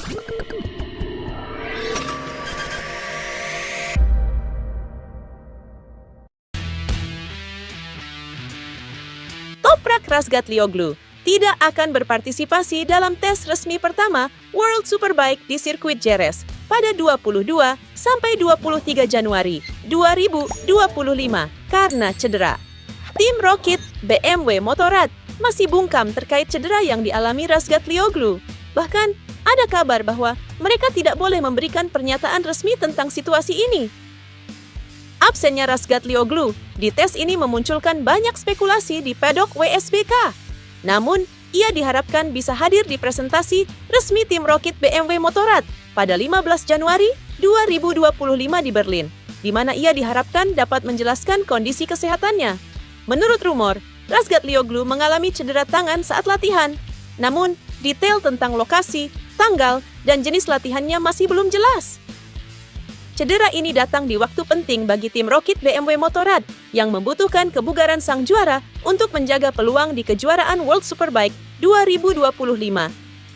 Toprak Razgatlioglu tidak akan berpartisipasi dalam tes resmi pertama World Superbike di sirkuit Jerez pada 22 sampai 23 Januari 2025 karena cedera. Tim Rocket BMW Motorrad masih bungkam terkait cedera yang dialami Razgatlioglu. Bahkan ada kabar bahwa mereka tidak boleh memberikan pernyataan resmi tentang situasi ini. Absennya Razgatlioglu di tes ini memunculkan banyak spekulasi di paddock WSBK. Namun, ia diharapkan bisa hadir di presentasi resmi tim Rocket BMW Motorrad pada 15 Januari 2025 di Berlin, di mana ia diharapkan dapat menjelaskan kondisi kesehatannya. Menurut rumor, Razgatlioglu mengalami cedera tangan saat latihan. Namun, detail tentang lokasi, tanggal, dan jenis latihannya masih belum jelas. Cedera ini datang di waktu penting bagi tim Rocket BMW Motorrad yang membutuhkan kebugaran sang juara untuk menjaga peluang di kejuaraan World Superbike 2025.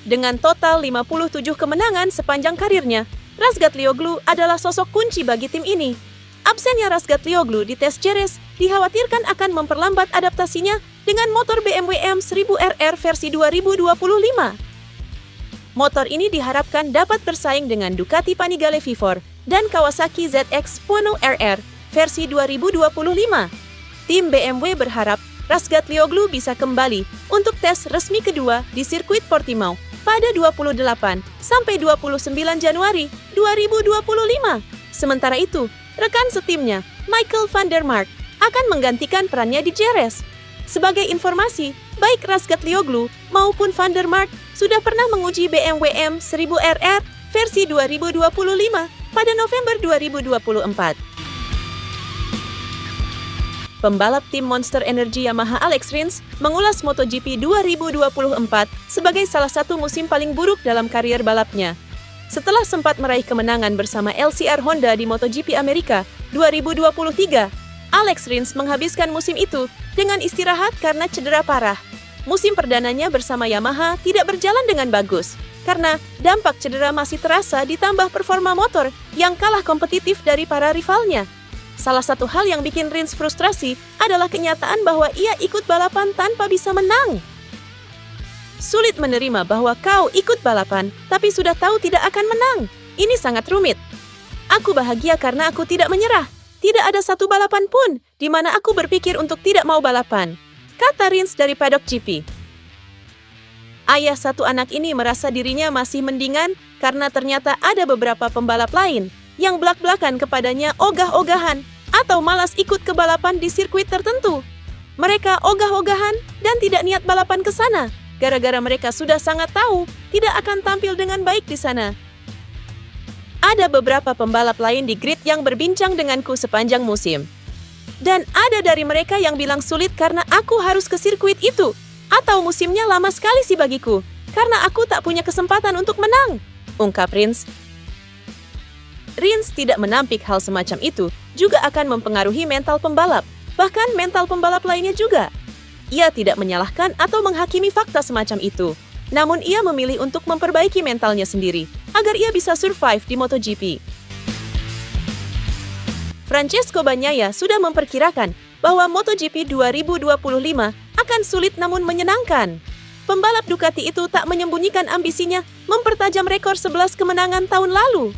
Dengan total 57 kemenangan sepanjang karirnya, Razgatlioglu adalah sosok kunci bagi tim ini. Absennya Razgatlioglu di tes Jerez dikhawatirkan akan memperlambat adaptasinya dengan motor BMW M1000RR versi 2025. Motor ini diharapkan dapat bersaing dengan Ducati Panigale V4 dan Kawasaki ZX Puno RR versi 2025. Tim BMW berharap Razgatlioglu bisa kembali untuk tes resmi kedua di sirkuit Portimao pada 28 sampai 29 Januari 2025. Sementara itu, rekan setimnya, Michael van der Mark, akan menggantikan perannya di Jerez. Sebagai informasi, baik Razgatlioglu maupun van der Mark sudah pernah menguji BMW M1000RR versi 2025 pada November 2024. Pembalap tim Monster Energy Yamaha Alex Rins mengulas MotoGP 2024 sebagai salah satu musim paling buruk dalam karier balapnya. Setelah sempat meraih kemenangan bersama LCR Honda di MotoGP Amerika 2023, Alex Rins menghabiskan musim itu dengan istirahat karena cedera parah. Musim perdananya bersama Yamaha tidak berjalan dengan bagus, karena dampak cedera masih terasa ditambah performa motor yang kalah kompetitif dari para rivalnya. Salah satu hal yang bikin Rins frustrasi adalah kenyataan bahwa ia ikut balapan tanpa bisa menang. Sulit menerima bahwa kau ikut balapan, tapi sudah tahu tidak akan menang. Ini sangat rumit. Aku bahagia karena aku tidak menyerah. Tidak ada satu balapan pun di mana aku berpikir untuk tidak mau balapan, kata Rins dari paddock GP. Ayah satu anak ini merasa dirinya masih mendingan karena ternyata ada beberapa pembalap lain yang belak-belakan kepadanya ogah-ogahan atau malas ikut ke balapan di sirkuit tertentu. Mereka ogah-ogahan dan tidak niat balapan ke sana, gara-gara mereka sudah sangat tahu tidak akan tampil dengan baik di sana. Ada beberapa pembalap lain di grid yang berbincang denganku sepanjang musim. Dan ada dari mereka yang bilang sulit karena aku harus ke sirkuit itu. Atau musimnya lama sekali sih bagiku, karena aku tak punya kesempatan untuk menang, ungkap Rins. Rins tidak menampik hal semacam itu juga akan mempengaruhi mental pembalap, bahkan mental pembalap lainnya juga. Ia tidak menyalahkan atau menghakimi fakta semacam itu, namun ia memilih untuk memperbaiki mentalnya sendiri agar ia bisa survive di MotoGP. Francesco Bagnaia sudah memperkirakan bahwa MotoGP 2025 akan sulit namun menyenangkan. Pembalap Ducati itu tak menyembunyikan ambisinya mempertajam rekor 11 kemenangan tahun lalu.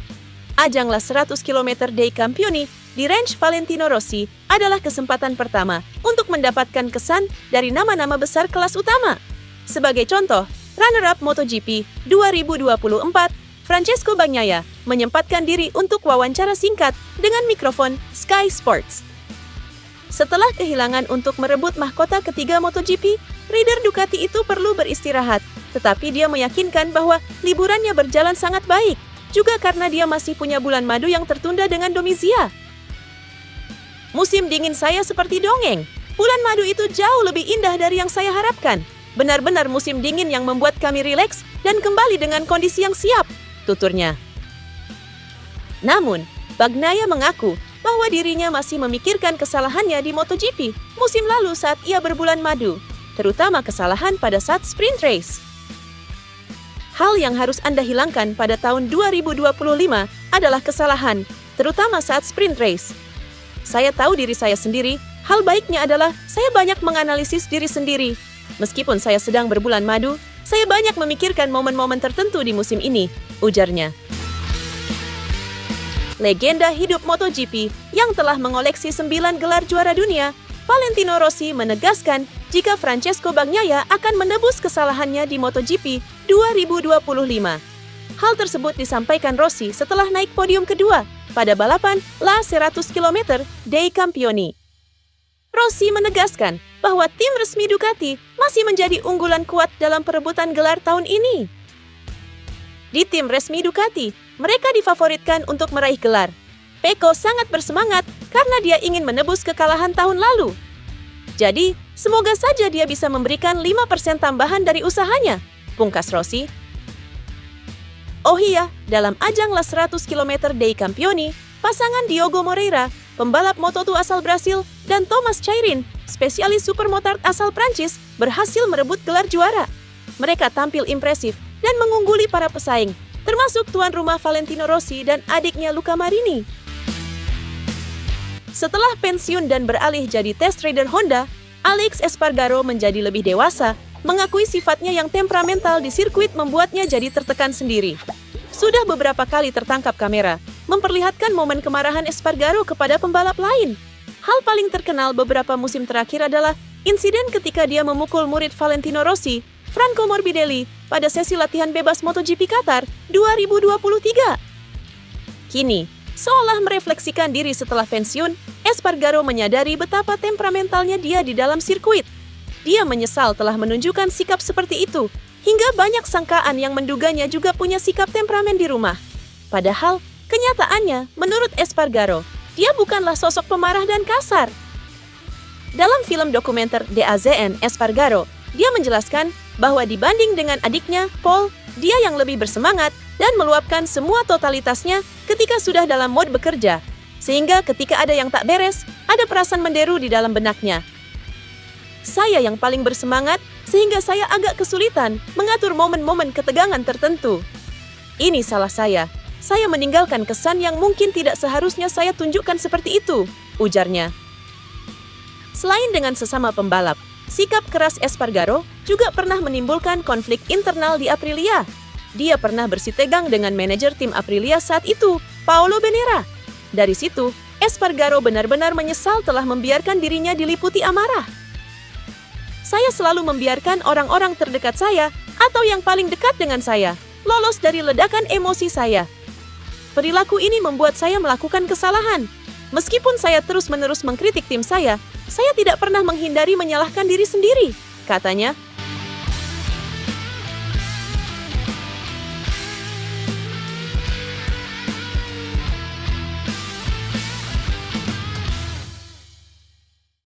Ajang Las 100 km dei Campioni di Ranch Valentino Rossi adalah kesempatan pertama untuk mendapatkan kesan dari nama-nama besar kelas utama. Sebagai contoh, runner-up MotoGP 2024, Francesco Bagnaia menyempatkan diri untuk wawancara singkat dengan mikrofon Sky Sports. Setelah kehilangan untuk merebut mahkota ketiga MotoGP, rider Ducati itu perlu beristirahat, tetapi dia meyakinkan bahwa liburannya berjalan sangat baik, juga karena dia masih punya bulan madu yang tertunda dengan Domizia. Musim dingin saya seperti dongeng. Bulan madu itu jauh lebih indah dari yang saya harapkan. Benar-benar musim dingin yang membuat kami rileks dan kembali dengan kondisi yang siap, tuturnya. Namun, Bagnaia mengaku bahwa dirinya masih memikirkan kesalahannya di MotoGP musim lalu saat ia berbulan madu, terutama kesalahan pada saat sprint race. Hal yang harus Anda hilangkan pada tahun 2025 adalah kesalahan, terutama saat sprint race. Saya tahu diri saya sendiri, hal baiknya adalah saya banyak menganalisis diri sendiri. Meskipun saya sedang berbulan madu, saya banyak memikirkan momen-momen tertentu di musim ini, ujarnya. Legenda hidup MotoGP yang telah mengoleksi 9 gelar juara dunia, Valentino Rossi menegaskan jika Francesco Bagnaia akan menebus kesalahannya di MotoGP 2025. Hal tersebut disampaikan Rossi setelah naik podium kedua pada balapan La 100 km dei Campioni. Rossi menegaskan bahwa tim resmi Ducati masih menjadi unggulan kuat dalam perebutan gelar tahun ini. Di tim resmi Ducati, mereka difavoritkan untuk meraih gelar. Pecco sangat bersemangat karena dia ingin menebus kekalahan tahun lalu. Jadi, semoga saja dia bisa memberikan 5% tambahan dari usahanya, pungkas Rossi. Oh iya, dalam ajang La 100 km dei Campioni, pasangan Diogo Moreira, pembalap Moto2 asal Brasil, dan Thomas Chairin, spesialis supermotard asal Prancis, berhasil merebut gelar juara. Mereka tampil impresif dan mengungguli para pesaing, termasuk tuan rumah Valentino Rossi dan adiknya Luca Marini. Setelah pensiun dan beralih jadi test rider Honda, Alex Espargaro menjadi lebih dewasa, mengakui sifatnya yang temperamental di sirkuit membuatnya jadi tertekan sendiri. Sudah beberapa kali tertangkap kamera, memperlihatkan momen kemarahan Espargaro kepada pembalap lain. Hal paling terkenal beberapa musim terakhir adalah insiden ketika dia memukul murid Valentino Rossi, Franco Morbidelli, pada sesi latihan bebas MotoGP Qatar 2023. Kini, seolah merefleksikan diri setelah pensiun, Espargaro menyadari betapa temperamentalnya dia di dalam sirkuit. Dia menyesal telah menunjukkan sikap seperti itu, hingga banyak sangkaan yang menduganya juga punya sikap temperamen di rumah. Padahal, kenyataannya, menurut Espargaro, dia bukanlah sosok pemarah dan kasar. Dalam film dokumenter DAZN Espargaro, dia menjelaskan bahwa dibanding dengan adiknya, Paul, dia yang lebih bersemangat dan meluapkan semua totalitasnya ketika sudah dalam mode bekerja, sehingga ketika ada yang tak beres, ada perasaan menderu di dalam benaknya. Saya yang paling bersemangat, sehingga saya agak kesulitan mengatur momen-momen ketegangan tertentu. Ini salah saya. Saya meninggalkan kesan yang mungkin tidak seharusnya saya tunjukkan seperti itu, ujarnya. Selain dengan sesama pembalap, sikap keras Espargaro juga pernah menimbulkan konflik internal di Aprilia. Dia pernah bersitegang dengan manajer tim Aprilia saat itu, Paolo Benera. Dari situ, Espargaro benar-benar menyesal telah membiarkan dirinya diliputi amarah. Saya selalu membiarkan orang-orang terdekat saya atau yang paling dekat dengan saya lolos dari ledakan emosi saya. Perilaku ini membuat saya melakukan kesalahan. Meskipun saya terus-menerus mengkritik tim saya tidak pernah menghindari menyalahkan diri sendiri, katanya.